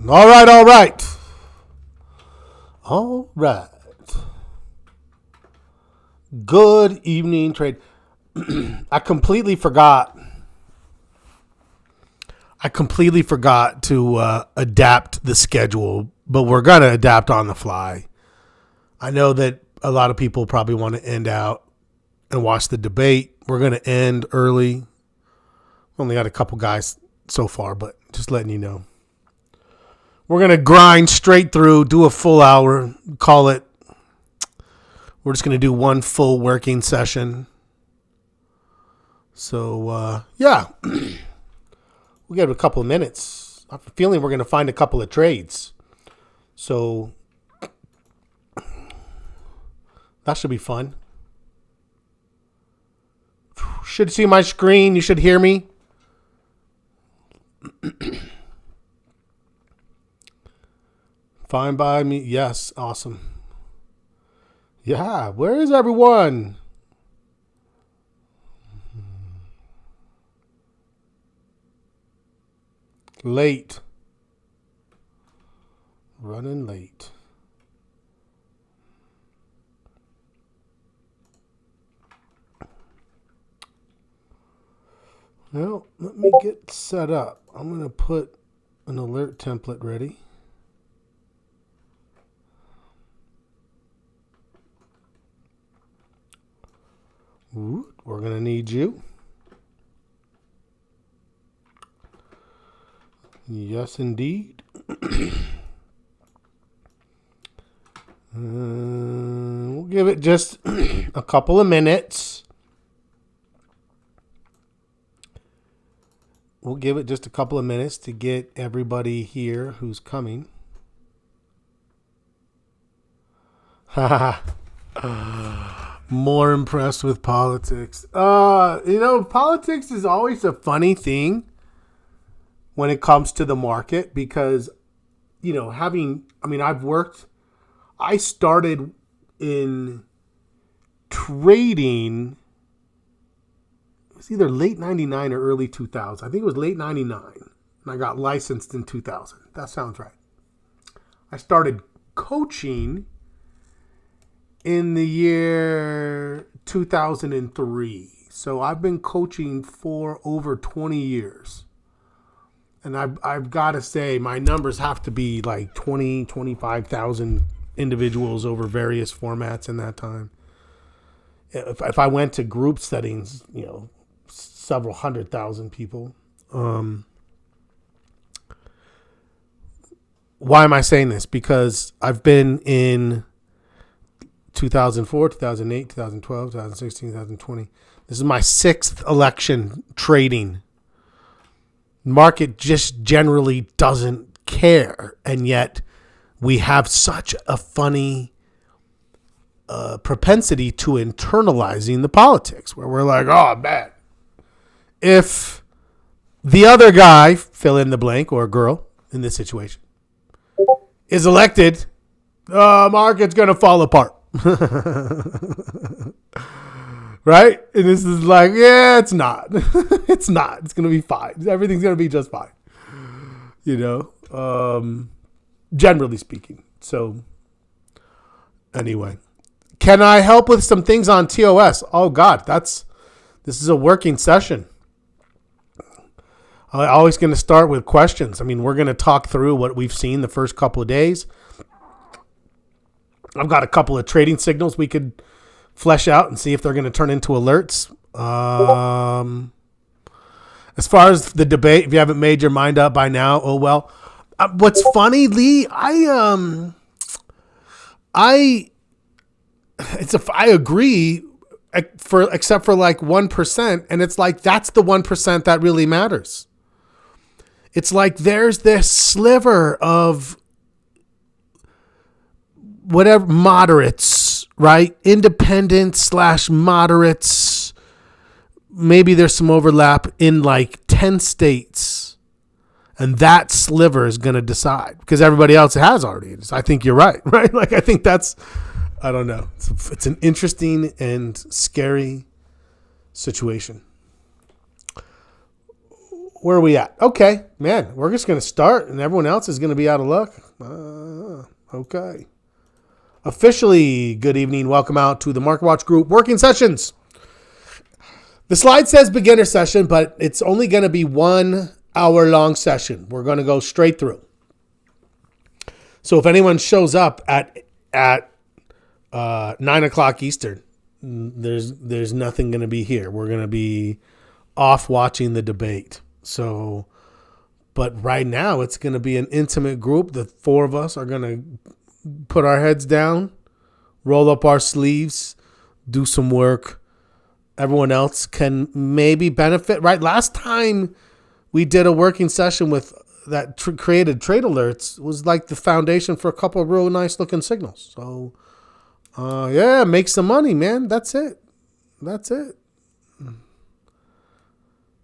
All right, all right. All right. Good evening, trade. I completely forgot to adapt the schedule, but we're going to adapt on the fly. I know that a lot of people probably want to end out and watch the debate. We're going to end early. Only got a couple guys so far, but just letting you know. We're going to grind straight through, do a full hour, call it. We're just going to do one full working session. So, yeah. We got a couple of minutes. I have a feeling we're going to find a couple of trades. So, that should be fun. Should see my screen. You should hear me. Fine by me. Yes. Awesome. Yeah. Where is everyone? Late. Running late. Well, let me get set up. I'm going to put an alert template ready. Ooh, we're going to need you. Yes, indeed. We'll give it just a couple of minutes. We'll give it just a couple of minutes to get everybody here who's coming. More impressed with politics. Politics is always a funny thing when it comes to the market because, I started in trading. It was either late 99 or early 2000. I think it was late 99. And I got licensed in 2000. That sounds right. I started coaching in the year 2003. So I've been coaching for over 20 years. And I've got to say, my numbers have to be like 20, 25,000 individuals over various formats in that time. If I went to group settings, several 100,000 people. Why am I saying this? Because I've been in 2004, 2008, 2012, 2016, 2020. This is my sixth election trading. Market just generally doesn't care. And yet we have such a funny propensity to internalizing the politics where we're like, oh, man. If the other guy, fill in the blank, or girl in this situation, is elected, market's going to fall apart. Right? And this is like, yeah, it's not. It's not. It's going to be fine. Everything's going to be just fine. Generally speaking. So, anyway. Can I help with some things on TOS? Oh, God, this is a working session. I'm always going to start with questions. We're going to talk through what we've seen the first couple of days. I've got a couple of trading signals we could flesh out and see if they're going to turn into alerts. As far as the debate, if you haven't made your mind up by now, oh well. What's funny, Lee? I agree, except for like 1%, and it's like that's the 1% that really matters. It's like there's this sliver of whatever moderates right? Independents slash moderates. Maybe there's some overlap in like 10 states. And that sliver is going to decide because everybody else has already. I think you're right? Like, I think that's, I don't know. It's an interesting and scary situation. Where are we at? Okay, man, we're just going to start and everyone else is going to be out of luck. Okay. Officially, good evening. Welcome out to the Market Watch Group working sessions. The slide says beginner session, but it's only going to be 1 hour long session. We're going to go straight through. So if anyone shows up at 9 o'clock Eastern, there's nothing going to be here. We're going to be off watching the debate. So, but right now it's going to be an intimate group. The four of us are going to put our heads down, roll up our sleeves, do some work. Everyone else can maybe benefit, right? Last time we did a working session with that created trade alerts was like the foundation for a couple of real nice looking signals. So, yeah, make some money, man. That's it.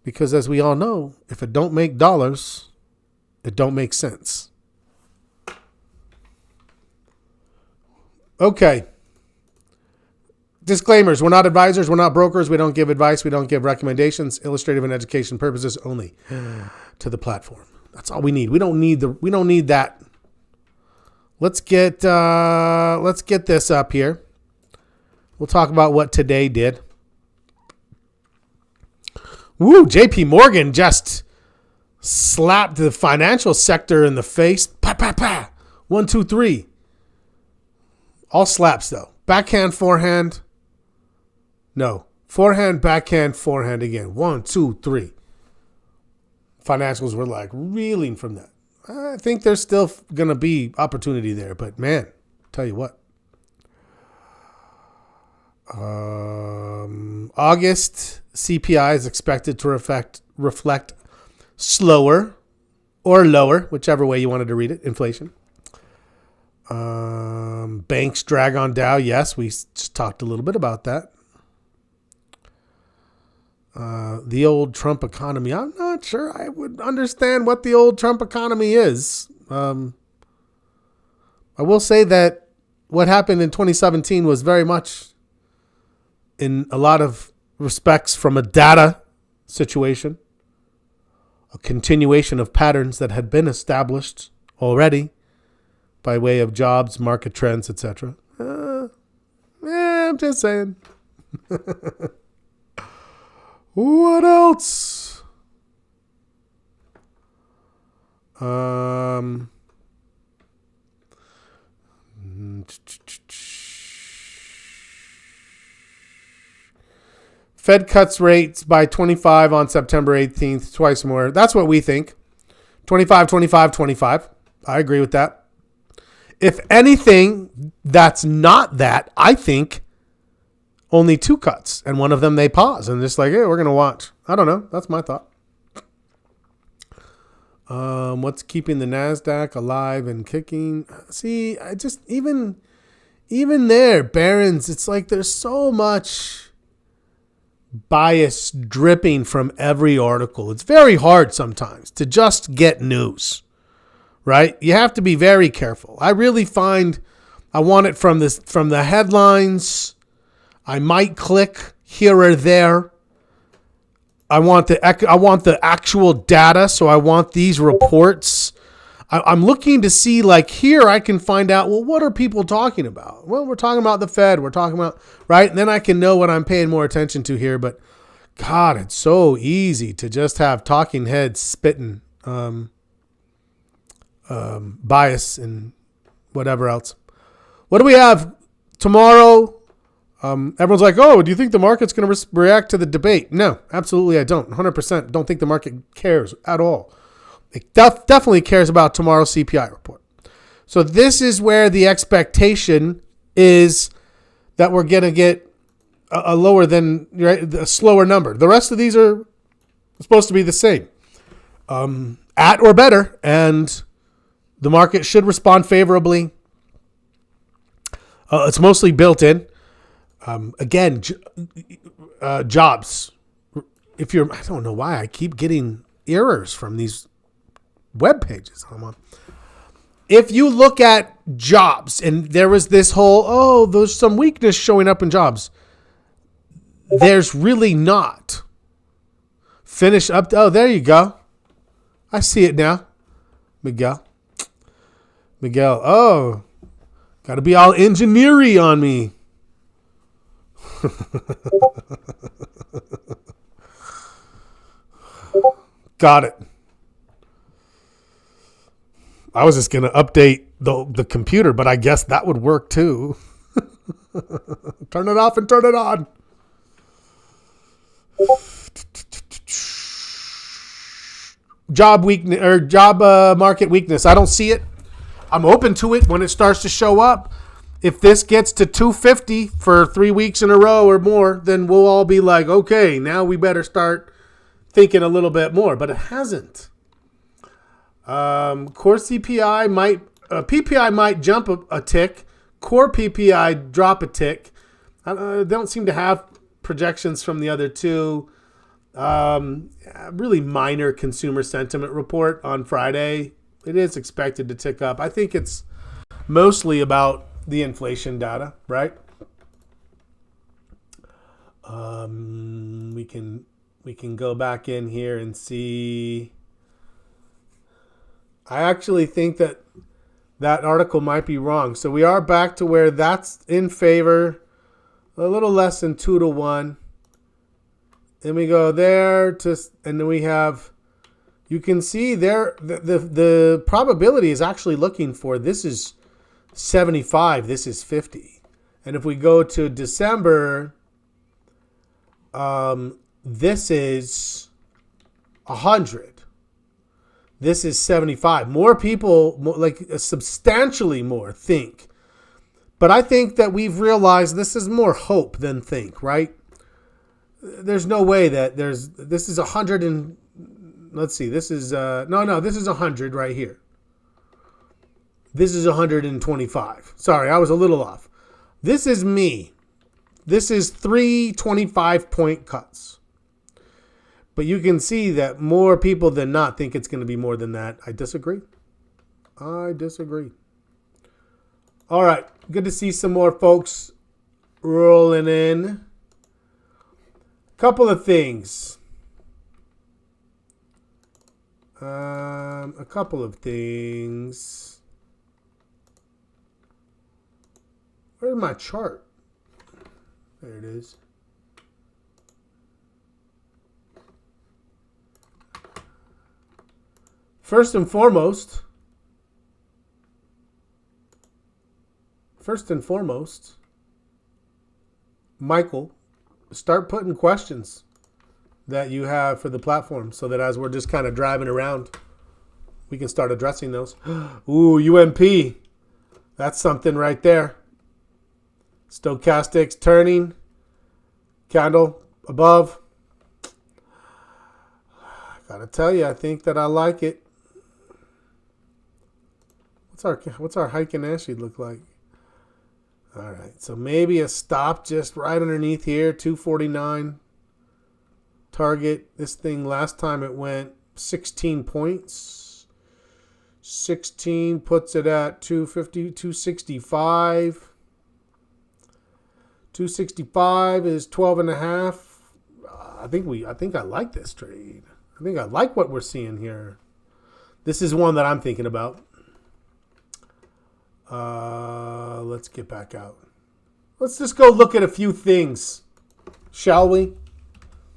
Because as we all know, if it don't make dollars, it don't make sense. Okay. Disclaimers. We're not advisors. We're not brokers. We don't give advice. We don't give recommendations. Illustrative and education purposes only to the platform. That's all we need. We don't need that. Let's get this up here. We'll talk about what today did. Woo, JP Morgan just slapped the financial sector in the face. Pa, pa, pa. 1, 2, 3. All slaps, though. Backhand, forehand. No. Forehand, backhand, forehand again. 1, 2, 3. Financials were like reeling from that. I think there's still going to be opportunity there. But, man, tell you what. August CPI is expected to reflect slower or lower, whichever way you wanted to read it, inflation. Banks drag on Dow. Yes, we just talked a little bit about that. The old Trump economy. I'm not sure I would understand what the old Trump economy is. I will say that what happened in 2017 was very much, in a lot of respects, from a data situation, a continuation of patterns that had been established already by way of jobs, market trends, etc. I'm just saying. What else? Fed cuts rates by 25 on September 18th, twice more. That's what we think. 25, 25, 25. I agree with that. If anything, that's not that. I think only 2 cuts, and one of them they pause and just like, hey, we're going to watch. I don't know. That's my thought. What's keeping the NASDAQ alive and kicking? See, I just, even there, Barron's, it's like there's so much bias dripping from every article. It's very hard sometimes to just get news, right? You have to be very careful. I really find I want it from the headlines. I might click here or there. I want the actual data, so I want these reports. I'm looking to see, like, here I can find out, well, what are people talking about? Well, we're talking about the Fed. We're talking about, right? And then I can know what I'm paying more attention to here. But, God, it's so easy to just have talking heads spitting bias and whatever else. What do we have tomorrow? Everyone's like, oh, do you think the market's going to react to the debate? No, absolutely I don't. 100% don't think the market cares at all. It definitely cares about tomorrow's CPI report. So this is where the expectation is that we're going to get a lower than, right, a slower number. The rest of these are supposed to be the same, at or better, and the market should respond favorably. It's mostly built in. Again, jobs. I don't know why I keep getting errors from these web pages I'm on. If you look at jobs, and there was this whole, there's some weakness showing up in jobs. There's really not. Finish up. There you go. I see it now. Miguel. Oh, got to be all engineering on me. Got it. I was just going to update the computer, but I guess that would work too. Turn it off and turn it on. Job weakness or job market weakness. I don't see it. I'm open to it when it starts to show up. If this gets to 250 for 3 weeks in a row or more, then we'll all be like, okay, now we better start thinking a little bit more. But it hasn't. Core CPI PPI might jump a tick. Core PPI drop a tick. They don't seem to have projections from the other two. Really minor consumer sentiment report on Friday. It is expected to tick up. I think it's mostly about the inflation data, right? We can go back in here and see. I actually think that article might be wrong. So we are back to where that's in favor, a little less than 2-1. Then we go there and then we have, you can see there the probability is actually looking for, this is 75, this is 50. And if we go to December, this is 100. This is 75. More people, like substantially more, think. But I think that we've realized this is more hope than think, right? There's no way that this is 100 and, let's see, this is, this is 100 right here. This is 125. Sorry, I was a little off. This is me. This is 3 25-point cuts. But you can see that more people than not think it's going to be more than that. I disagree. All right. Good to see some more folks rolling in. Couple of things. Where's my chart? There it is. First and foremost, Michael, start putting questions that you have for the platform so that as we're just kind of driving around, we can start addressing those. Ooh, UMP. That's something right there. Stochastics turning. Candle above. Gotta tell you, I think that I like it. What's our Heiken Ashi look like? All right, so maybe a stop just right underneath here, 249. Target, this thing last time it went 16 points. 16 puts it at 250, 265. 265 is 12 and a half. I think I like this trade. I think I like what we're seeing here. This is one that I'm thinking about. Let's get back out. Let's just go look at a few things, shall we?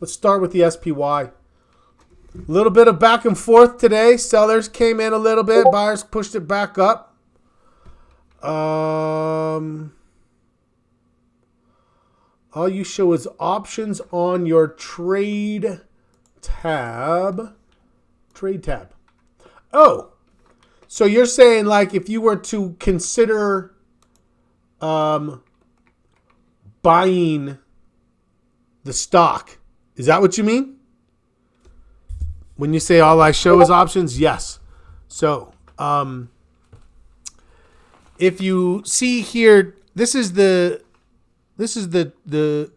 Let's start with the SPY. A little bit of back and forth today. Sellers came in a little bit. Buyers pushed it back up. All you show is options on your trade tab. Oh, so you're saying like if you were to consider buying the stock, is that what you mean? When you say all I show is options, yes. So if you see here, this is the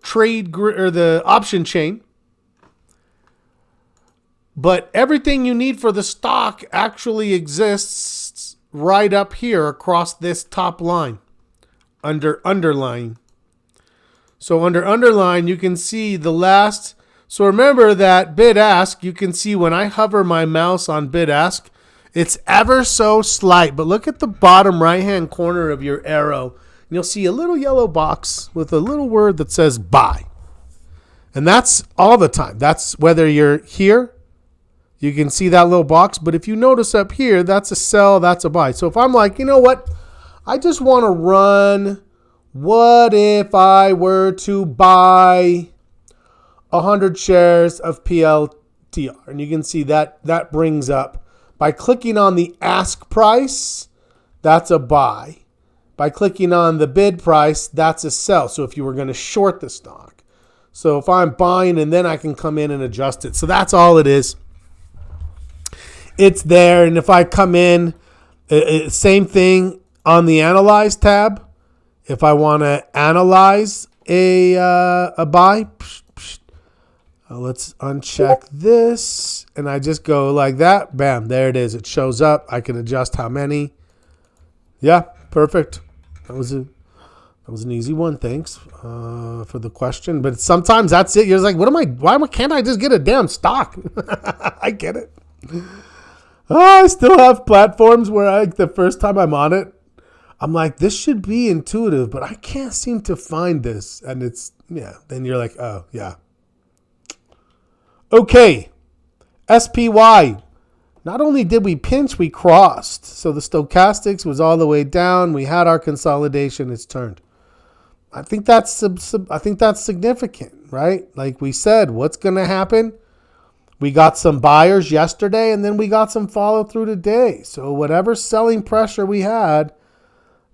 trade or the option chain. But everything you need for the stock actually exists right up here across this top line under underline. So under underline, you can see the last. So remember that bid ask, you can see when I hover my mouse on bid ask, it's ever so slight. But look at the bottom right-hand corner of your arrow. And you'll see a little yellow box with a little word that says buy. And that's all the time. That's whether you're here. You can see that little box, but if you notice up here, that's a sell, that's a buy. So if I'm like, you know what? I just want to run, what if I were to buy 100 shares of PLTR? And you can see that brings up, by clicking on the ask price, that's a buy. By clicking on the bid price, that's a sell. So if you were going to short the stock. So if I'm buying, and then I can come in and adjust it. So that's all it is. It's there, and if I come in, same thing on the Analyze tab. If I want to analyze a buy, let's uncheck this, and I just go like that. Bam, there it is. It shows up. I can adjust how many. Yeah, perfect. That was an easy one. Thanks for the question. But sometimes that's it. You're like, why can't I just get a damn stock? I get it. I still have platforms where the first time I'm on it, I'm like, this should be intuitive, but I can't seem to find this. And it's, then you're like, oh, yeah. Okay. SPY. Not only did we pinch, we crossed. So the stochastics was all the way down. We had our consolidation. It's turned. I think that's significant, right? Like we said, what's going to happen? We got some buyers yesterday, and then we got some follow through today. So whatever selling pressure we had,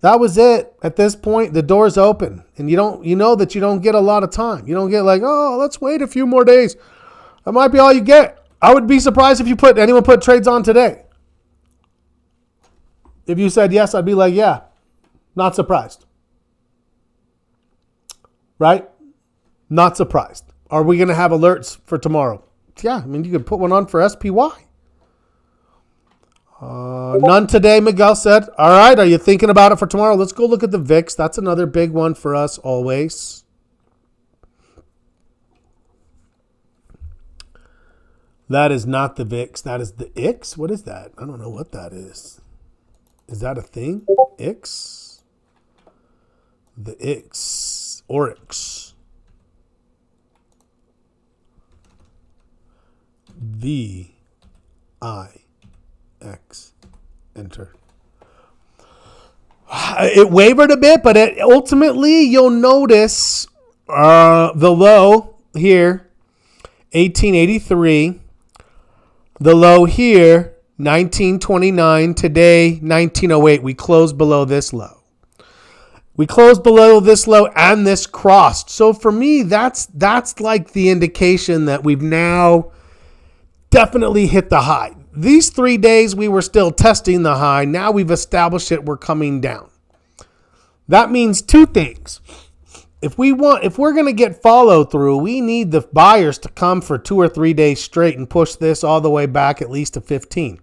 that was it. At this point, the door's open, and you know that you don't get a lot of time. You don't get like, oh, let's wait a few more days. That might be all you get. I would be surprised if anyone put trades on today. If you said yes, I'd be like, yeah, not surprised. Right? Not surprised. Are we going to have alerts for tomorrow? Yeah, I mean, you could put one on for SPY. None today, Miguel said. All right, are you thinking about it for tomorrow? Let's go look at the VIX. That's another big one for us always. That is not the VIX. That is the IX. What is that? I don't know what that is. Is that a thing? IX? The IX. Oryx. VIX. Enter. It wavered a bit, but ultimately you'll notice the low here, 1883. The low here, 1929. Today, 1908. We closed below this low. We closed below this low and this crossed. So for me, that's like the indication that we've now definitely hit the high. These 3 days we were still testing the high. Now we've established it. We're coming down. That means two things. If we're going to get follow through, we need the buyers to come for 2 or 3 days straight and push this all the way back at least to 15.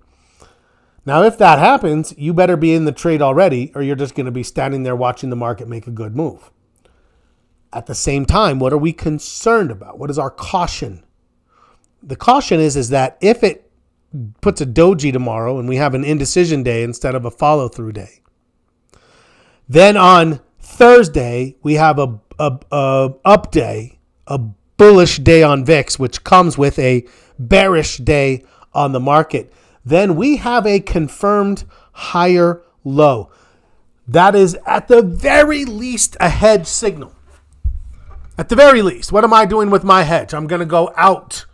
Now, if that happens, you better be in the trade already, or you're just going to be standing there watching the market make a good move. At the same time, what are we concerned about? What is our caution? The caution is that if it puts a doji tomorrow and we have an indecision day instead of a follow-through day, then on Thursday we have a up day, a bullish day on VIX, which comes with a bearish day on the market. Then we have a confirmed higher low. That is at the very least a hedge signal. At the very least, what am I doing with my hedge? I'm going to go out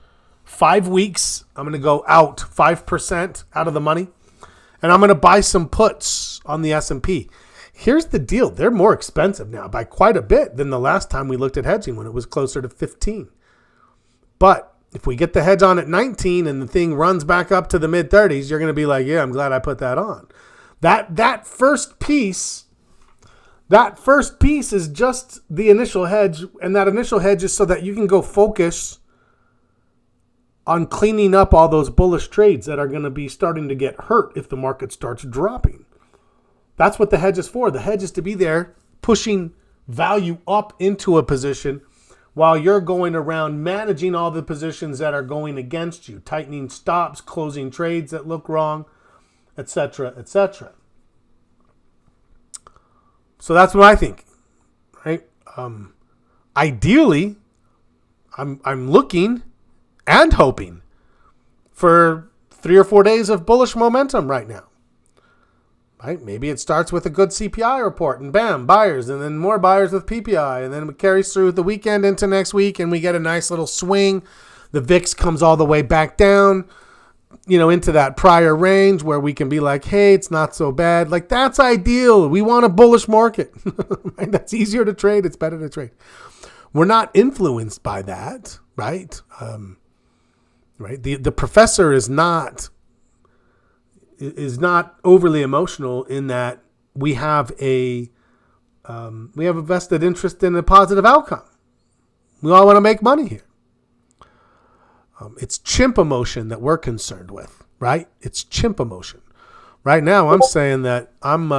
5 weeks. I'm going to go out 5% out of the money. And I'm going to buy some puts on the S&P. Here's the deal. They're more expensive now by quite a bit than the last time we looked at hedging when it was closer to 15. But if we get the hedge on at 19 and the thing runs back up to the mid-30s, you're going to be like, yeah, I'm glad I put that on. That first piece, That first piece is just the initial hedge, and that initial hedge is so that you can go focus on cleaning up all those bullish trades that are going to be starting to get hurt if the market starts dropping. That's what the hedge is for. The hedge is to be there pushing value up into a position while you're going around managing all the positions that are going against you, tightening stops, closing trades that look wrong, etc., etc. So that's what I think, right? Ideally, I'm looking and hoping for 3 or 4 days of bullish momentum right now. Right? Maybe it starts with a good CPI report and bam, buyers, and then more buyers with PPI, and then it carries through the weekend into next week, and we get a nice little swing. The VIX comes all the way back down, into that prior range where we can be like, hey, it's not so bad. Like, that's ideal. We want a bullish market. Right? That's easier to trade. It's better to trade. We're not influenced by that, right? Right. The professor is not overly emotional in that we have a vested interest in a positive outcome. We all want to make money here. It's chimp emotion that we're concerned with, right? It's chimp emotion. Right now, I'm saying that I'm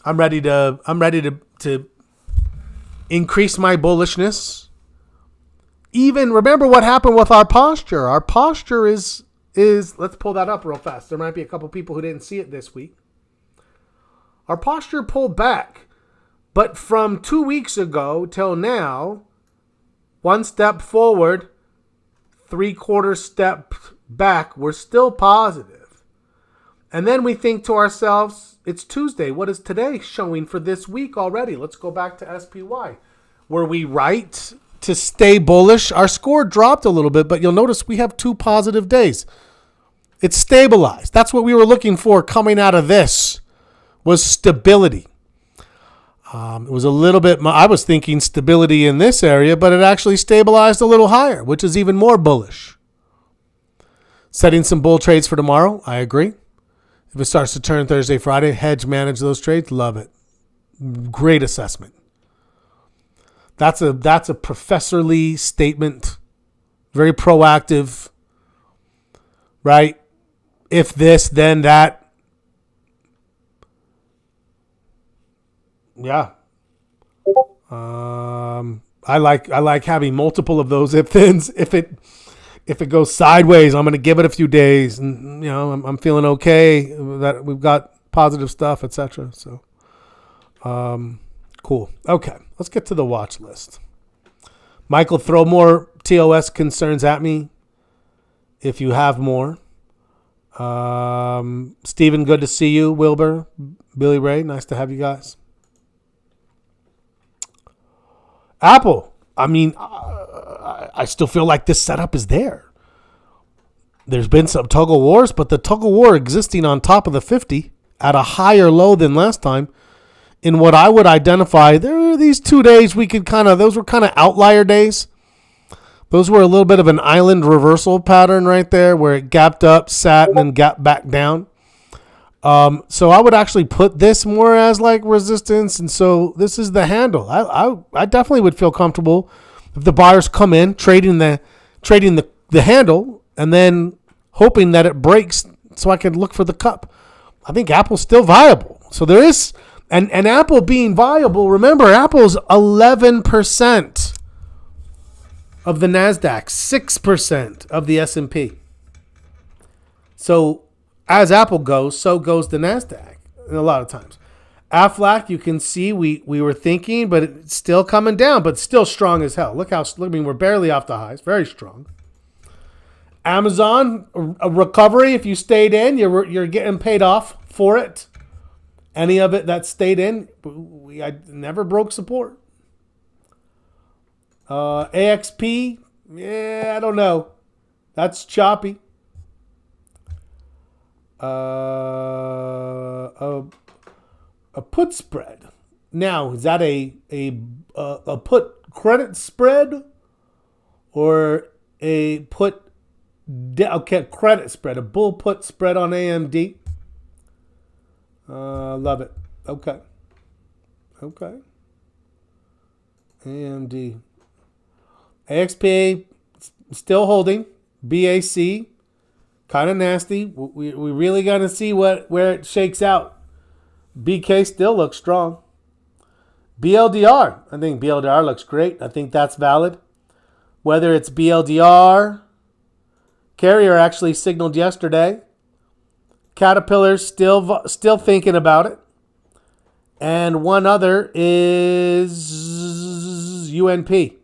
ready to increase my bullishness. Even remember what happened with our posture. Our posture is let's pull that up real fast. There might be a couple people who didn't see it this week. Our posture pulled back, but from 2 weeks ago till now, 1 step forward, 3/4 step back, we're still positive. And then we think to ourselves, it's Tuesday. What is today showing for this week already? Let's go back to SPY. Were we right to stay bullish? Our score dropped a little bit, but you'll notice we have 2 positive days. It's stabilized. That's what we were looking for coming out of this, was stability. It was a little bit, I was thinking stability in this area, but it actually stabilized a little higher, which is even more bullish. Setting some bull trades for tomorrow, I agree. If it starts to turn Thursday, Friday, hedge manage those trades, love it. Great assessment. That's a professorly statement, very proactive, right? If this, then that. Yeah. I like having multiple of those if thens. If it goes sideways, I'm going to give it a few days, and I'm feeling okay that we've got positive stuff, etc. So, cool. Okay, let's get to the watch list. Michael, throw more TOS concerns at me if you have more. Stephen, good to see you. Wilbur, Billy Ray, nice to have you guys. Apple, I still feel like this setup is there. There's been some tug of wars, but the tug of war existing on top of the 50 at a higher low than last time. In what I would identify, there are these 2 days those were kind of outlier days. Those were a little bit of an island reversal pattern right there where it gapped up, sat, and then gapped back down. So I would actually put this more as like resistance. And so this is the handle. I definitely would feel comfortable if the buyers come in trading the handle and then hoping that it breaks so I can look for the cup. I think Apple's still viable. So there is, and Apple being viable, remember Apple's 11% of the NASDAQ, 6% of the S&P. So as Apple goes, so goes the NASDAQ a lot of times. Aflac, you can see we were thinking, but it's still coming down, but still strong as hell. Look, we're barely off the highs. Very strong. Amazon, a recovery. If you stayed in, you're getting paid off for it. Any of it that stayed in, I never broke support. AXP, I don't know. That's choppy. A put spread. Now, is that a put credit spread or a put credit spread? A bull put spread on AMD. Love it. Okay. Okay. AMD. AXPA still holding. BAC, kind of nasty. We really got to see where it shakes out. BK still looks strong. BLDR, I think BLDR looks great. I think that's valid. Whether it's BLDR, Carrier actually signaled yesterday. Caterpillar still thinking about it. And one other is UNP.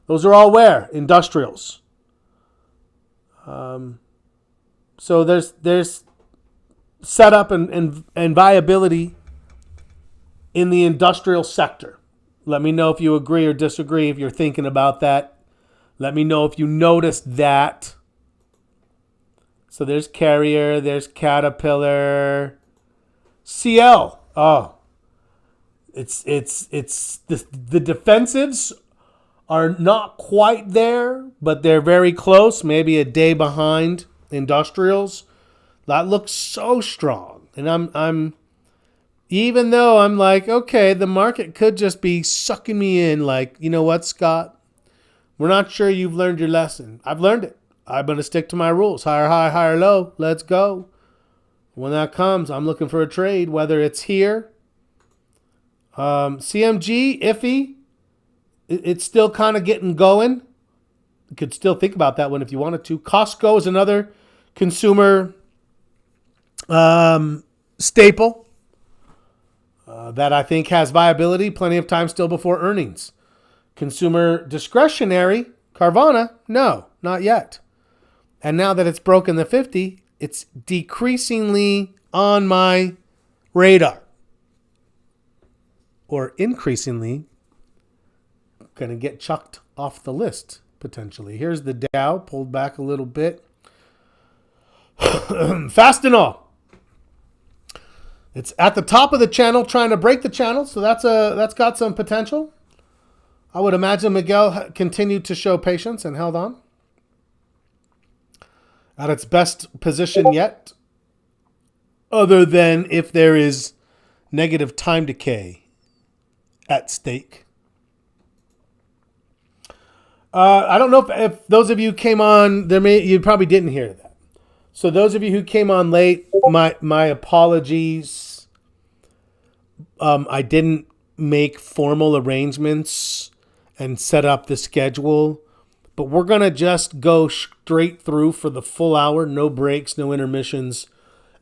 Those are all where? Industrials. So there's setup and viability in the industrial sector. Let me know if you agree or disagree, if you're thinking about that. Let me know if you noticed that. So there's Carrier, there's Caterpillar, CL. Oh, it's the defensives are not quite there, but they're very close, maybe a day behind industrials. That looks so strong. And I'm even though I'm like, okay, the market could just be sucking me in, like, you know what, Scott? We're not sure you've learned your lesson. I've learned it. I'm going to stick to my rules. Higher high, higher low. Let's go. When that comes, I'm looking for a trade, whether it's here. CMG, iffy. It's still kind of getting going. You could still think about that one if you wanted to. Costco is another consumer staple that I think has viability. Plenty of time still before earnings. Consumer discretionary, Carvana, no, not yet. And now that it's broken the 50, it's decreasingly on my radar. Or increasingly going to get chucked off the list, potentially. Here's the Dow, pulled back a little bit. Fastenal. It's at the top of the channel, trying to break the channel, so that's got some potential. I would imagine Miguel continued to show patience and held on. At its best position yet, other than if there is negative time decay at stake. I don't know if those of you came on, you probably didn't hear that. So those of you who came on late, my apologies. I didn't make formal arrangements and set up the schedule, but we're going to just go straight through for the full hour, no breaks, no intermissions,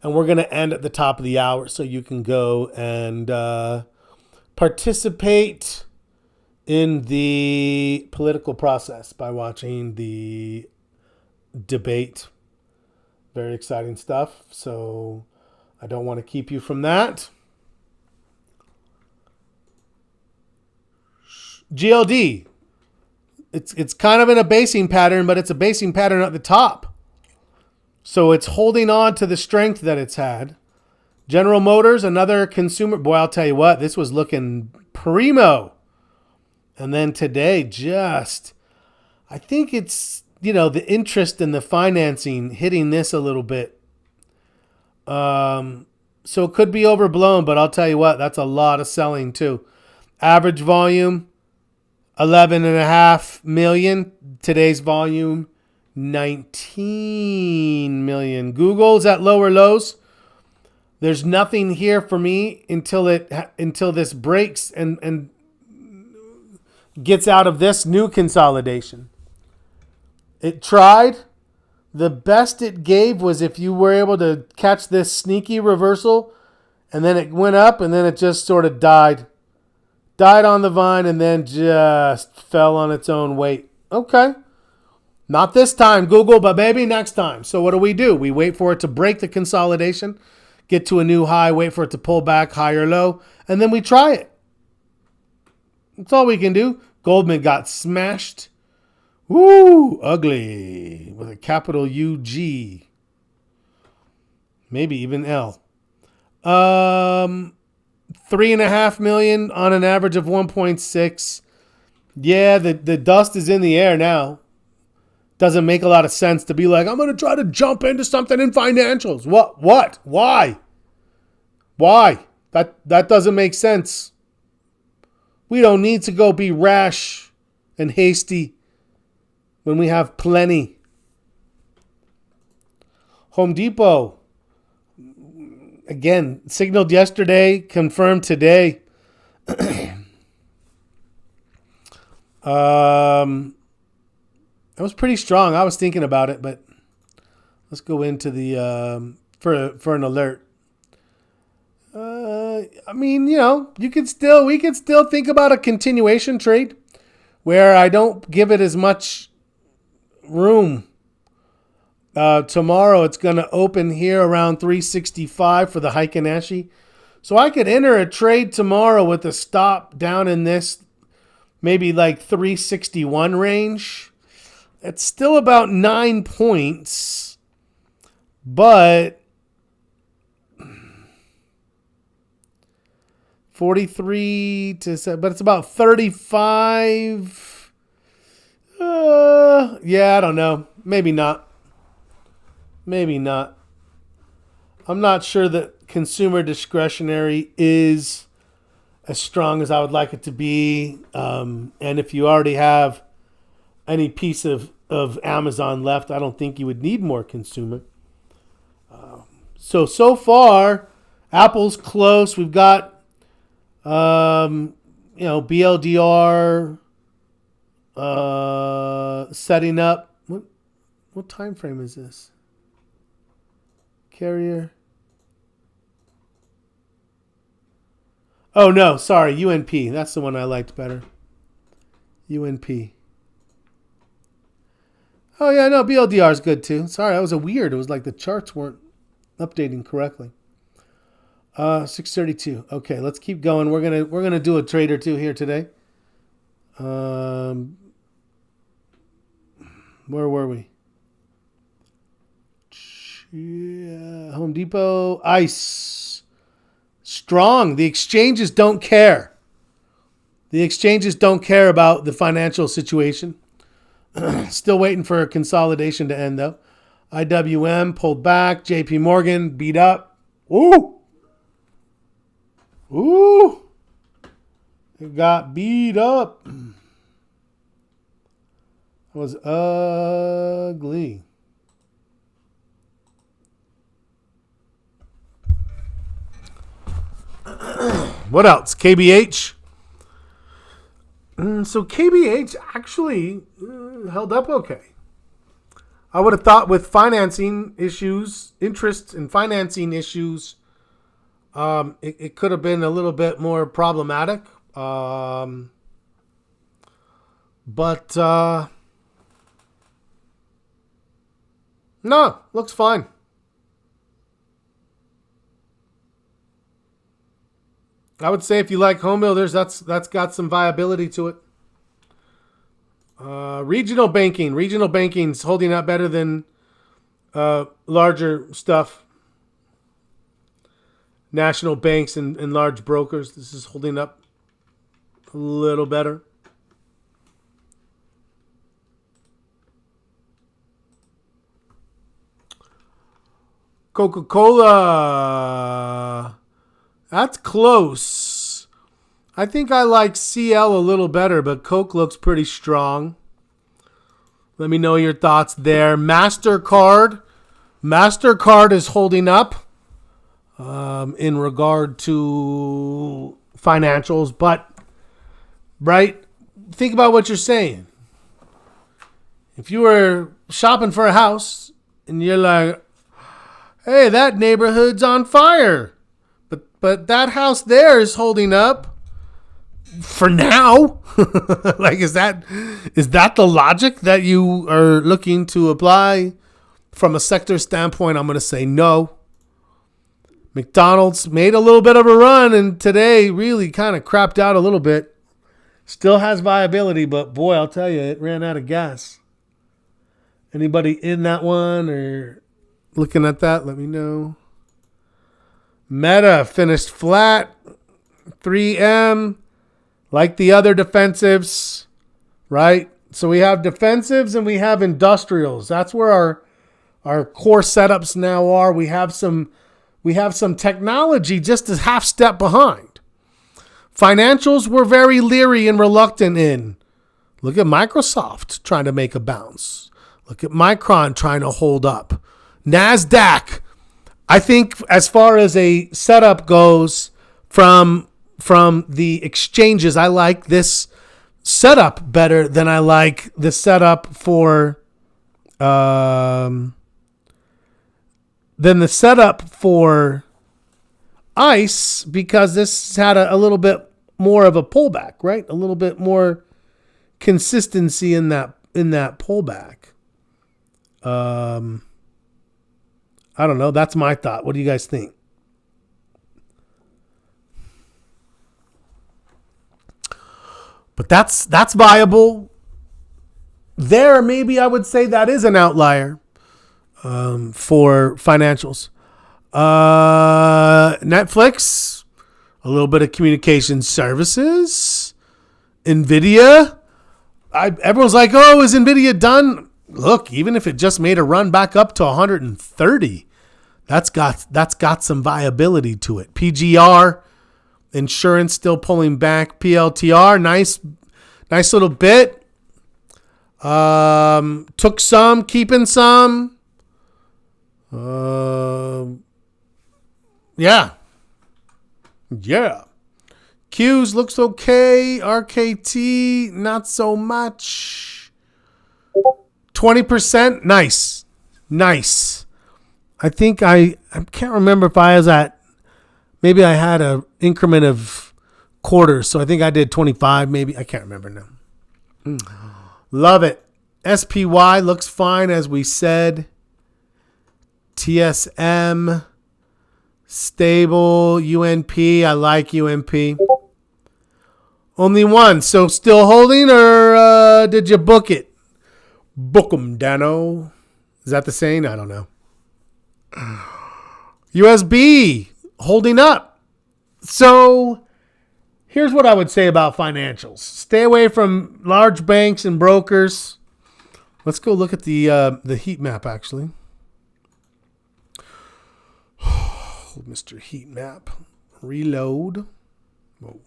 and we're going to end at the top of the hour so you can go and participate in the political process by watching the debate. Very exciting stuff, so I don't want to keep you from that. GLD. It's kind of in a basing pattern, but it's a basing pattern at the top. So it's holding on to the strength that it's had. General Motors, another consumer. Boy, I'll tell you what, this was looking primo. And then today, I think it's, the interest in the financing hitting this a little bit. So it could be overblown, but I'll tell you what, that's a lot of selling too. Average volume, 11.5 million. Today's volume, 19 million. Google's at lower lows. There's nothing here for me until this breaks and gets out of this new consolidation. It tried. The best it gave was if you were able to catch this sneaky reversal, and then it went up, and then it just sort of died. Died on the vine, and then just fell on its own weight. Okay. Not this time, Google, but maybe next time. So what do? We wait for it to break the consolidation, get to a new high, wait for it to pull back, high or low, and then we try it. That's all we can do. Goldman got smashed. Woo, ugly. With a capital UG. Maybe even L. 3.5 million on an average of 1.6. Yeah, the dust is in the air now. Doesn't make a lot of sense to be like, I'm going to try to jump into something in financials. What? Why? That doesn't make sense. We don't need to go be rash and hasty when we have plenty. Home Depot, again, signaled yesterday, confirmed today. It was pretty strong. I was thinking about it, but let's go into the for an alert. I mean, we could still think about a continuation trade where I don't give it as much room. Tomorrow it's going to open here around 365 for the Heiken Ashi. So I could enter a trade tomorrow with a stop down in this maybe like 361 range. It's still about 9 points, but 43 to 7, but it's about 35. Yeah, I don't know. Maybe not. I'm not sure that consumer discretionary is as strong as I would like it to be. And if you already have any piece of Amazon left, I don't think you would need more consumer. So far, Apple's close. We've got, BLDR setting up. What time frame is this? Carrier. Oh, no, sorry, UNP. That's the one I liked better. UNP. Oh, yeah, no, BLDR is good, too. Sorry, that was a weird. It was like the charts weren't updating correctly. 632. Okay, let's keep going. We're gonna do a trade or two here today. Where were we? Home Depot. ICE. Strong. The exchanges don't care. The exchanges don't care about the financial situation. Still waiting for consolidation to end, though. IWM pulled back. JP Morgan beat up. Ooh. It got beat up. It was ugly. What else? KBH. So KBH actually held up okay. I would have thought with financing issues, interest in financing issues, it could have been a little bit more problematic. But no, looks fine. I would say if you like home builders, that's got some viability to it. Regional banking's holding up better than larger stuff. National banks and large brokers. This is holding up a little better. Coca-Cola. That's close. I think I like CL a little better, but Coke looks pretty strong. Let me know your thoughts there. MasterCard is holding up in regard to financials, but right, think about what you're saying. If you were shopping for a house and you're like, hey, that neighborhood's on fire. But that house there is holding up for now. Like, is that the logic that you are looking to apply from a sector standpoint? I'm going to say no. McDonald's made a little bit of a run and today really kind of crapped out a little bit. Still has viability, but boy, I'll tell you, it ran out of gas. Anybody in that one or looking at that? Let me know. Meta finished flat. 3M, like the other defensives, right? So we have defensives and we have industrials. That's where our core setups now are. We have some technology just a half step behind. Financials were very leery and reluctant in. Look at Microsoft trying to make a bounce. Look at Micron trying to hold up. NASDAQ, I think as far as a setup goes from the exchanges, I like this setup better than I like the setup for ICE, because this had a little bit more of a pullback, right? A little bit more consistency in that pullback. I don't know. That's my thought. What do you guys think? But that's viable. There, maybe I would say that is an outlier for financials. Netflix, a little bit of communication services. NVIDIA. Everyone's like, oh, is NVIDIA done? Look, even if it just made a run back up to 130, that's got some viability to it. PGR, insurance still pulling back. PLTR, nice little bit. Took some, keeping some. Yeah. Q's looks okay. RKT, not so much. 20%, nice. I think I can't remember if I was at, maybe I had an increment of quarters, so I think I did 25, maybe. I can't remember now. Love it. SPY looks fine, as we said. TSM, stable. UNP, I like UNP. Only one, so still holding, or did you book it? Book 'em, Dano. Is that the saying? I don't know. USB, holding up. So here's what I would say about financials. Stay away from large banks and brokers. Let's go look at the heat map, actually. Mr. Heat Map. Reload. Whoa.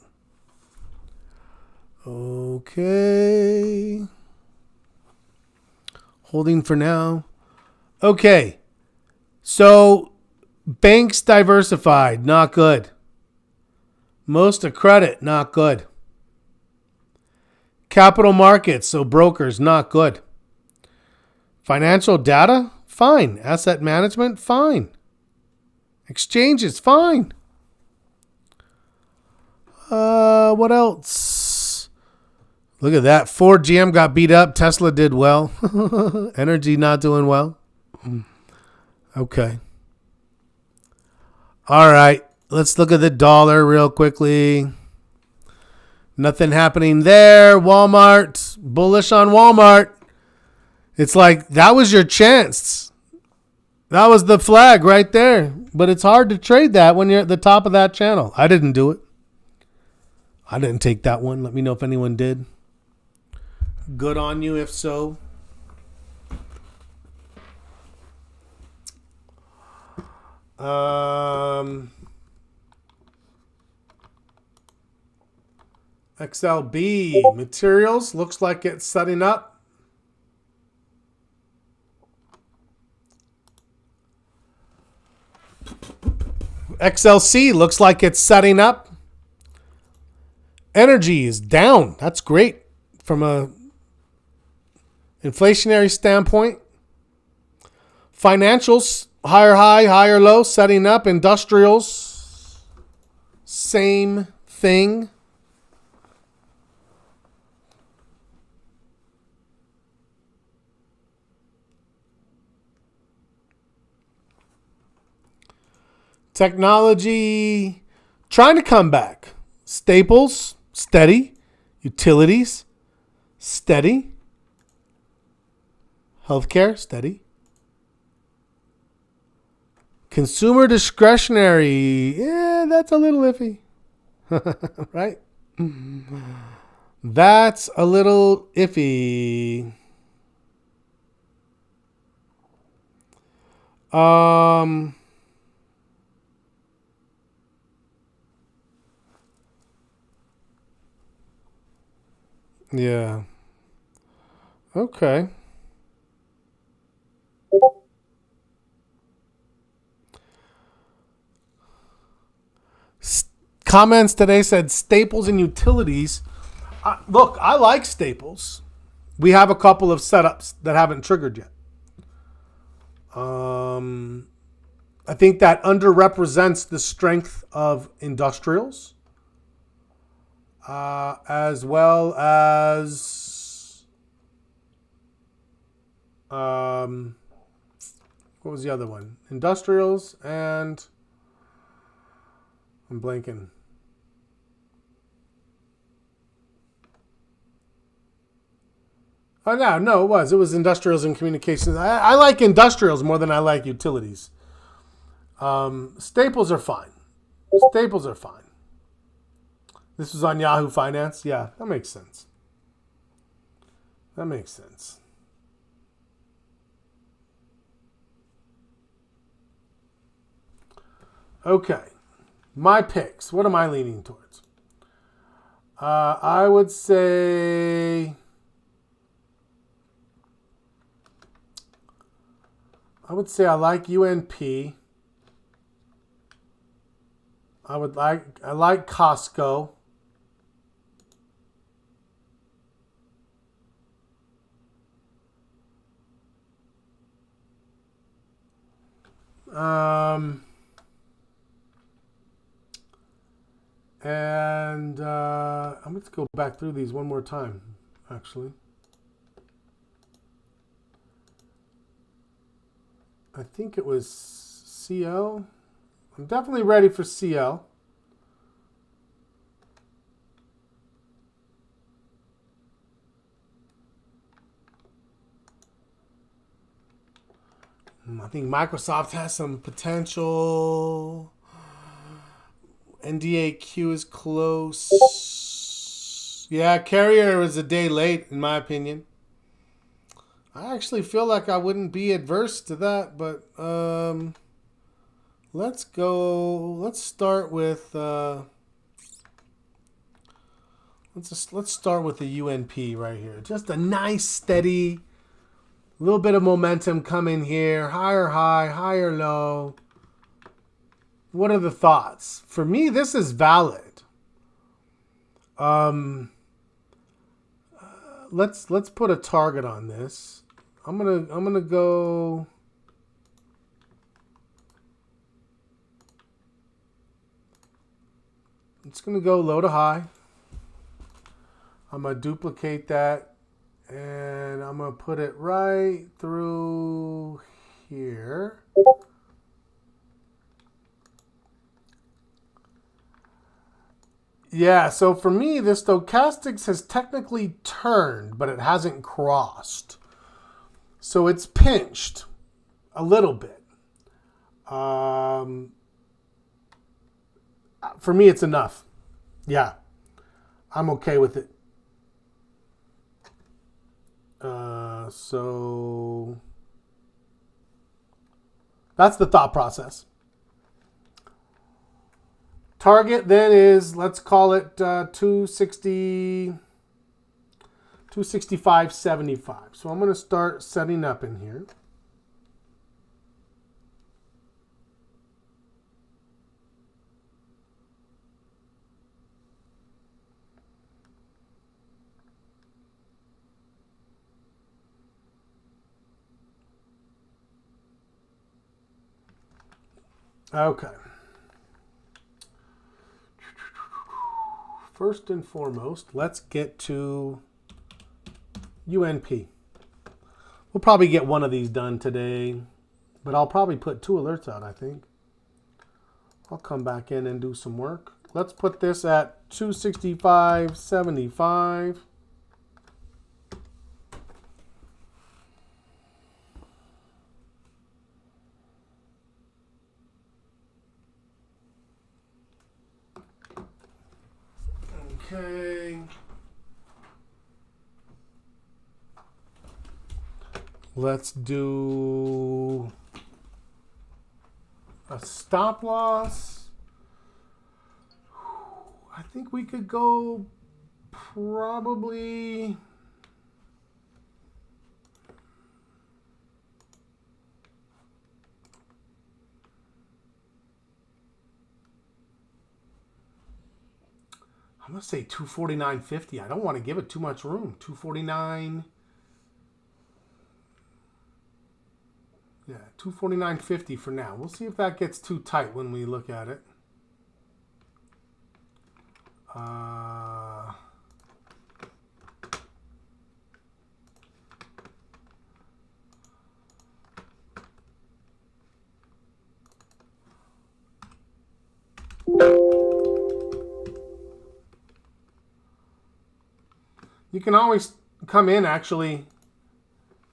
Okay. Holding for now. Okay. So, banks diversified, not good. Most of credit, not good. Capital markets, so brokers, not good. Financial data, fine. Asset management, fine. Exchanges, fine. What else? Look at that. Ford, GM got beat up. Tesla did well. Energy not doing well. Okay. All right. Let's look at the dollar real quickly. Nothing happening there. Walmart, bullish on Walmart. It's like that was your chance. That was the flag right there. But it's hard to trade that when you're at the top of that channel. I didn't do it. I didn't take that one. Let me know if anyone did. Good on you if so. XLB materials looks like it's setting up. XLC looks like it's setting up. Energy is down. That's great from a inflationary standpoint. Financials, higher high, higher low, setting up. Industrials, same thing. Technology trying to come back. Staples, steady. Utilities, steady. Healthcare, steady. Consumer discretionary, that's a little iffy. Right? That's a little iffy. Yeah. Okay. Comments today said staples and utilities. Look, I like staples. We have a couple of setups that haven't triggered yet. I think that underrepresents the strength of industrials, as well as what was the other one? Industrials and I'm blanking. Oh no, it was. It was industrials and communications. I like industrials more than I like utilities. Staples are fine. Staples are fine. This was on Yahoo Finance. Yeah, that makes sense. That makes sense. Okay. My picks. What am I leaning towards? I would say I like UNP. I like Costco. And I'm going to go back through these one more time, actually. I think it was CL. I'm definitely ready for CL. I think Microsoft has some potential. NDAQ is close. Yeah, Carrier was a day late, in my opinion. I actually feel like I wouldn't be adverse to that, but let's go. Let's start with let's start with the UNP right here. Just a nice steady little bit of momentum coming here. Higher high, higher low. What are the thoughts? For me, this is valid. Let's put a target on this. I'm gonna go. It's gonna go low to high. I'm gonna duplicate that, and I'm gonna put it right through here. Yeah, so for me, the stochastics has technically turned, but it hasn't crossed. So it's pinched a little bit. For me, it's enough. Yeah, I'm okay with it. So that's the thought process. Target then is, let's call it 260, 265.75. So I'm going to start setting up in here. Okay. First and foremost, let's get to UNP. We'll probably get one of these done today, but I'll probably put 2 alerts out, I think. I'll come back in and do some work. Let's put this at 265.75. Okay. Let's do a stop loss. I think we could go probably... I'm going to say 249.50. I don't want to give it too much room. 249. Yeah, 249.50 for now. We'll see if that gets too tight when we look at it. You can always come in actually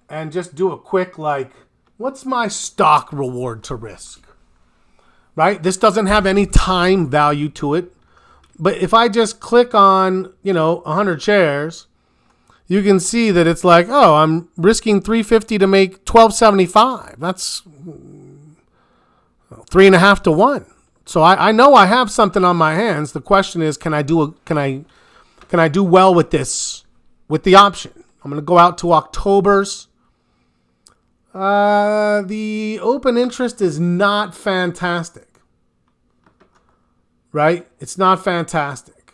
and just do a quick like, what's my stock reward to risk? Right? This doesn't have any time value to it. But if I just click on, 100 shares, you can see that it's like, oh, I'm risking 350 to make 1275. That's 3.5 to 1. So I know I have something on my hands. The question is, can I do well with this, with the option? I'm going to go out to October's. The open interest is not fantastic, right? It's not fantastic.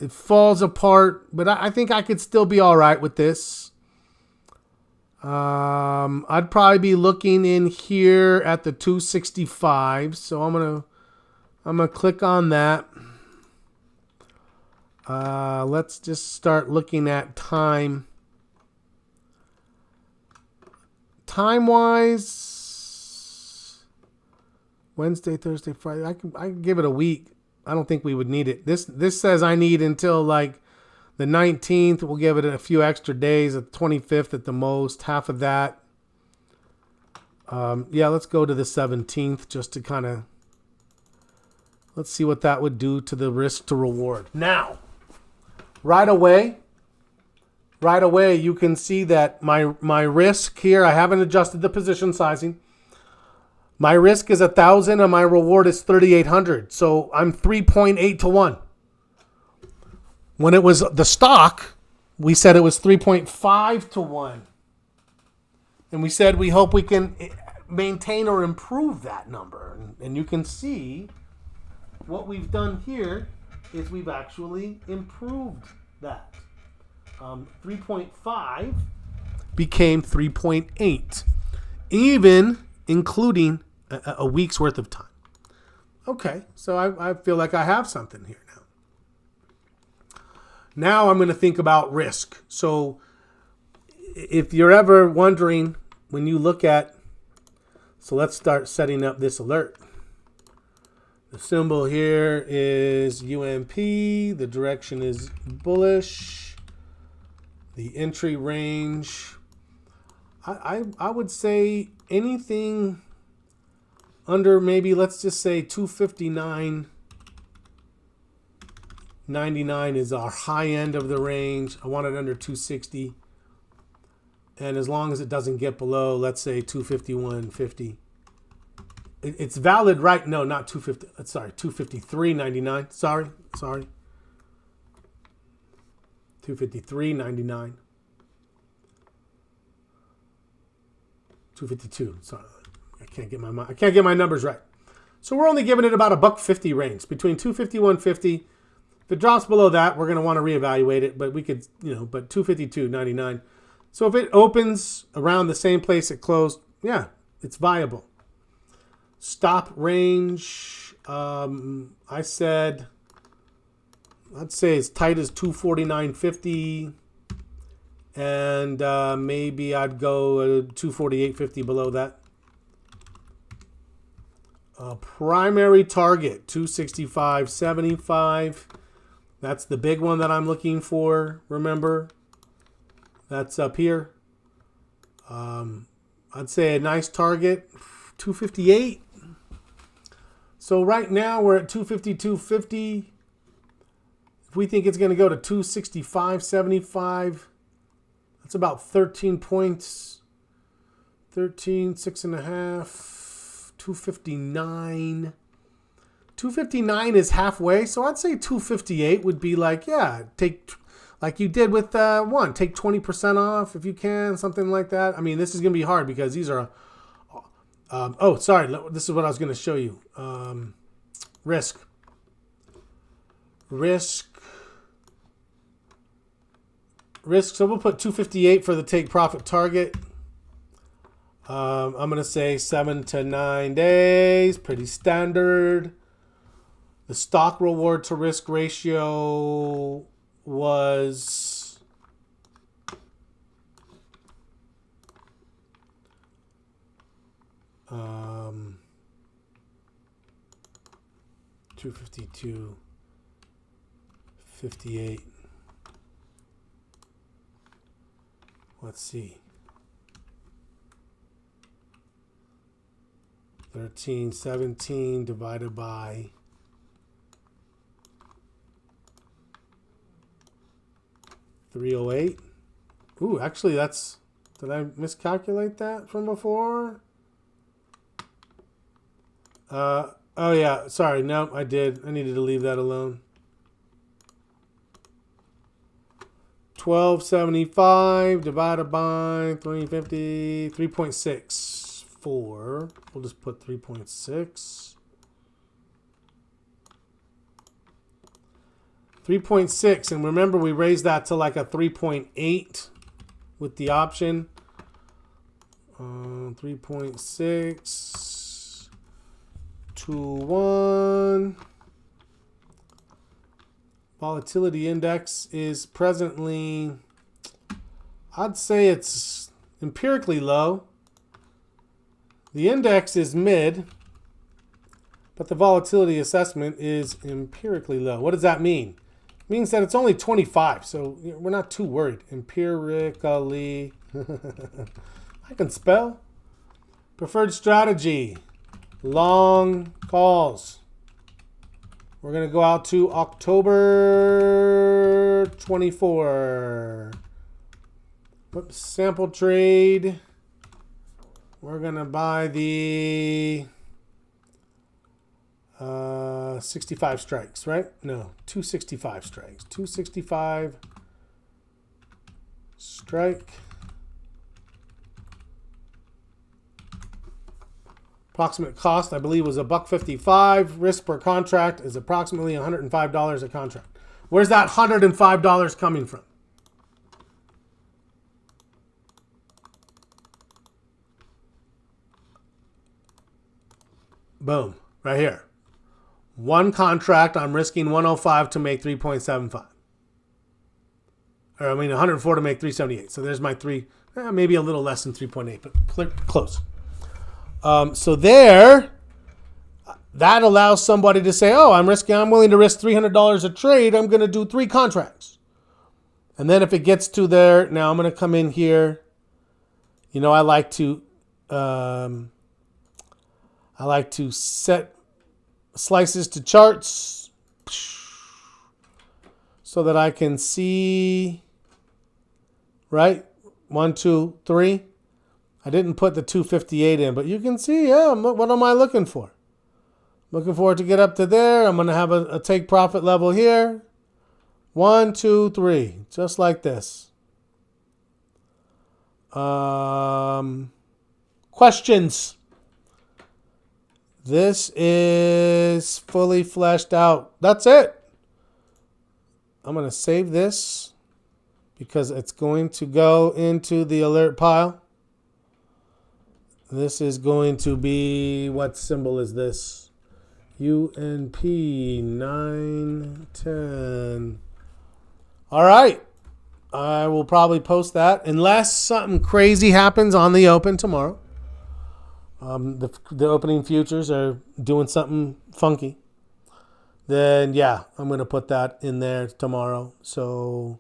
It falls apart, but I think I could still be all right with this. I'd probably be looking in here at the 265. So I'm gonna click on that. Let's just start looking at time. Time-wise, Wednesday, Thursday, Friday. I can give it a week. I don't think we would need it. This says I need until like the 19th. We'll give it a few extra days, the 25th at the most, half of that. Yeah, let's go to the 17th just to kind of, let's see what that would do to the risk to reward. Now, right away, you can see that my risk here, I haven't adjusted the position sizing. My risk is 1,000 and my reward is 3,800. So I'm 3.8 to 1. When it was the stock, we said it was 3.5 to 1. And we said we hope we can maintain or improve that number. And you can see what we've done here is we've actually improved that. 3.5 became 3.8, even including a week's worth of time. Okay, so I feel like I have something here now. Now I'm going to think about risk. So if you're ever wondering when you look at, so let's start setting up this alert. The symbol here is UMP. The direction is bullish. The entry range, I would say anything under maybe, let's just say 259.99 is our high end of the range. I want it under 260. And as long as it doesn't get below, let's say 251.50. It's valid, right? No, not 250. Sorry, 253.99. Sorry. 253.99. 252. Sorry, I can't get my numbers right. So we're only giving it about $1.50 range between 251.50. If it drops below that, we're going to want to reevaluate it. But we could, but 252.99. So if it opens around the same place it closed, yeah, it's viable. Stop range. I'd say as tight as 249.50, and maybe I'd go 248.50 below that. Primary target 265.75. That's the big one that I'm looking for. Remember, that's up here. I'd say a nice target 258. So right now we're at 252.50. If we think it's going to go to 265.75, that's about 13 points. 13, 6.5, 259. 259 is halfway, so I'd say 258 would be like, yeah, take like you did with one, take 20% off if you can, something like that. I mean, this is gonna be hard because these are. Oh, sorry, this is what I was gonna show you. Risk. So we'll put 258 for the take profit target. I'm going to say 7 to 9 days. Pretty standard. The stock reward to risk ratio was 252, 58. Let's see. 1317 divided by 308. Ooh, actually that's, did I miscalculate that from before? Oh yeah, sorry, no, I did. I needed to leave that alone. 1275 divided by 350, 3.64. We'll just put 3.6. 3.6, and remember we raised that to like a 3.8 with the option. 3.6 to 1. Volatility index is presently, I'd say it's empirically low. The index is mid, but the volatility assessment is empirically low. What does that mean? It means that it's only 25, so we're not too worried. Empirically, I can spell. Preferred strategy, long calls. We're going to go out to October 24. Whoops, sample trade. We're going to buy the 65 strikes, right? No, 265 strikes. 265 strike. Approximate cost, I believe, was $1.55. Risk per contract is approximately $105 a contract. Where's that $105 coming from? Boom, right here. One contract, I'm risking 105 to make 3.75. Or I mean 104 to make 378. So there's my three, maybe a little less than 3.8, but close. So there, that allows somebody to say, oh, I'm willing to risk $300 a trade. I'm going to do 3 contracts. And then if it gets to there, now I'm going to come in here. You know, I like to set slices to charts so that I can see, right? 1, 2, 3. I didn't put the 258 in, but you can see, yeah, what am I looking for? Looking for it to get up to there. I'm going to have a take profit level here. 1, 2, 3, just like this. Questions? This is fully fleshed out. That's it. I'm going to save this because it's going to go into the alert pile. This is going to be, what symbol is this? UNP 910. All right. I will probably post that unless something crazy happens on the open tomorrow. The opening futures are doing something funky. Then, yeah, I'm going to put that in there tomorrow. So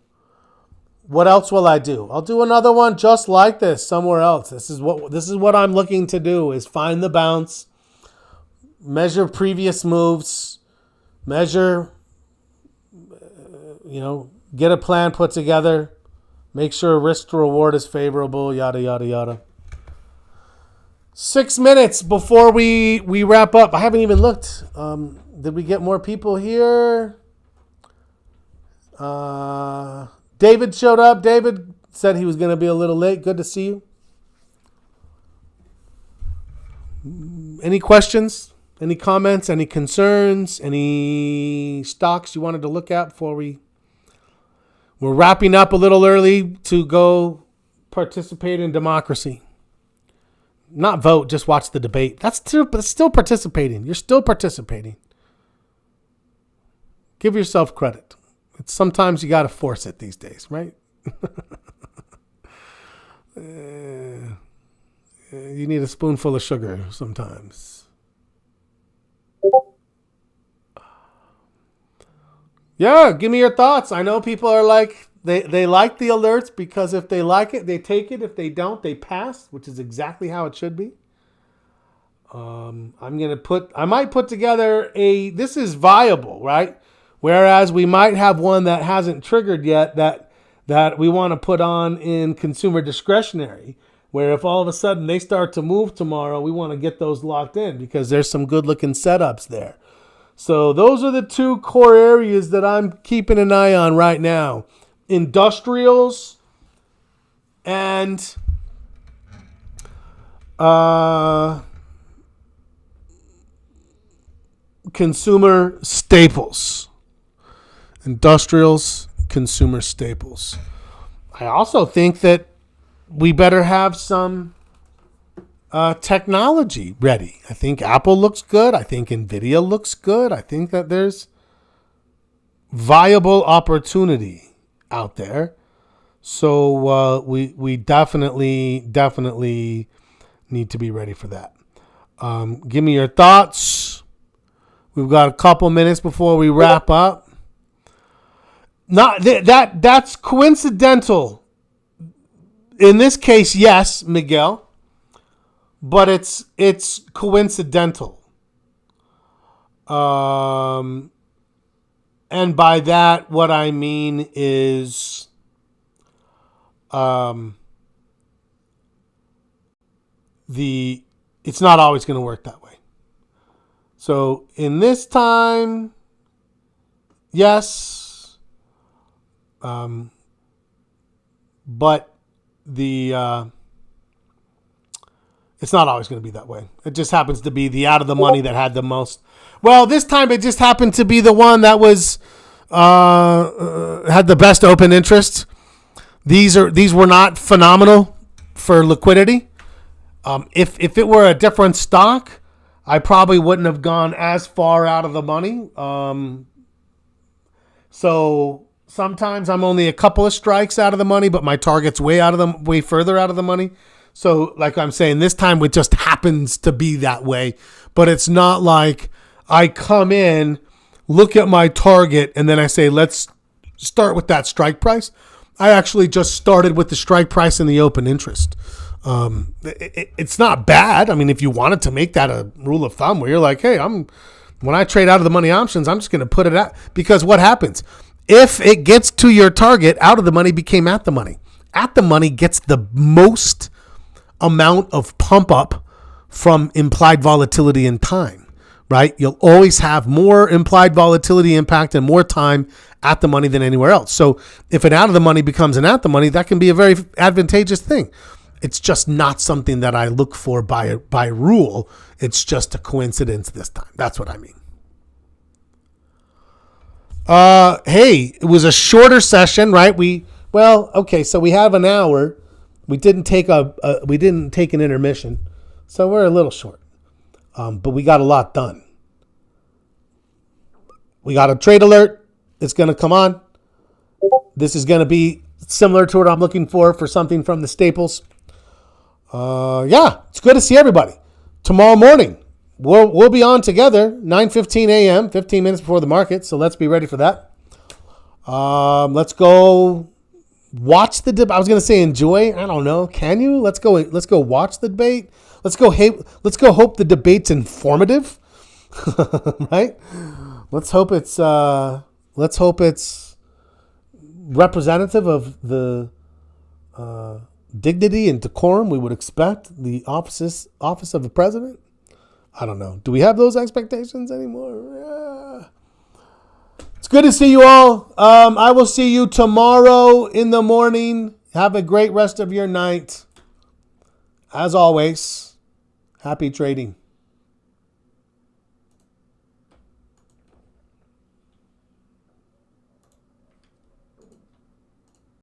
what else will I do? I'll do another one just like this somewhere else. This is what I'm looking to do, is find the bounce, measure previous moves, measure, get a plan put together, make sure risk to reward is favorable, yada, yada, yada. 6 minutes before we wrap up. I haven't even looked. Did we get more people here? David showed up. David said he was going to be a little late. Good to see you. Any questions? Any comments? Any concerns? Any stocks you wanted to look at before we're wrapping up a little early to go participate in democracy? Not vote, just watch the debate. That's still participating. You're still participating. Give yourself credit. Sometimes you got to force it these days, right? You need a spoonful of sugar sometimes. Yeah, give me your thoughts. I know people are like, they like the alerts because if they like it, they take it. If they don't, they pass, which is exactly how it should be. I might put together this is viable, right? Whereas we might have one that hasn't triggered yet that we want to put on in consumer discretionary, where if all of a sudden they start to move tomorrow, we want to get those locked in because there's some good looking setups there. So those are the two core areas that I'm keeping an eye on right now. Industrials and consumer staples. Industrials, consumer staples. I also think that we better have some technology ready. I think Apple looks good. I think Nvidia looks good. I think that there's viable opportunity out there. So we definitely need to be ready for that. Give me your thoughts. We've got a couple minutes before we wrap up. Not that's coincidental. In this case, yes, Miguel, but it's coincidental. And by that, what I mean is, it's not always going to work that way. So in this time, yes, but it's not always going to be that way. It just happens to be the out of the money that had the most. Well, this time it just happened to be the one that was had the best open interest. These were not phenomenal for liquidity. If it were a different stock, I probably wouldn't have gone as far out of the money. So sometimes I'm only a couple of strikes out of the money, but my target's way further out of the money. So like I'm saying, this time it just happens to be that way. But it's not like I come in, look at my target, and then I say, let's start with that strike price. I actually just started with the strike price and the open interest. It's not bad. I mean, if you wanted to make that a rule of thumb where you're like, hey, when I trade out of the money options, I'm just going to put it out. Because what happens? If it gets to your target, out of the money became at the money. At the money gets the most amount of pump up from implied volatility in time, right? You'll always have more implied volatility impact and more time at the money than anywhere else. So if an out of the money becomes an at the money, that can be a very advantageous thing. It's just not something that I look for by rule. It's just a coincidence this time. That's what I mean. Hey, it was a shorter session, right? So we have an hour. We didn't take an intermission, so we're a little short. But we got a lot done. We got a trade alert. It's going to come on. This is going to be similar to what I'm looking for something from the staples. It's good to see everybody. Tomorrow morning, we'll be on together, 9:15 a.m., 15 minutes before the market. So let's be ready for that. Let's go watch the debate. I was going to say enjoy. I don't know. Can you? Let's go watch the debate. Let's go hope the debate's informative. Right? Let's hope it's representative of the dignity and decorum we would expect the office of a president. I don't know. Do we have those expectations anymore? It's good to see you all. I will see you tomorrow in the morning. Have a great rest of your night. As always, happy trading.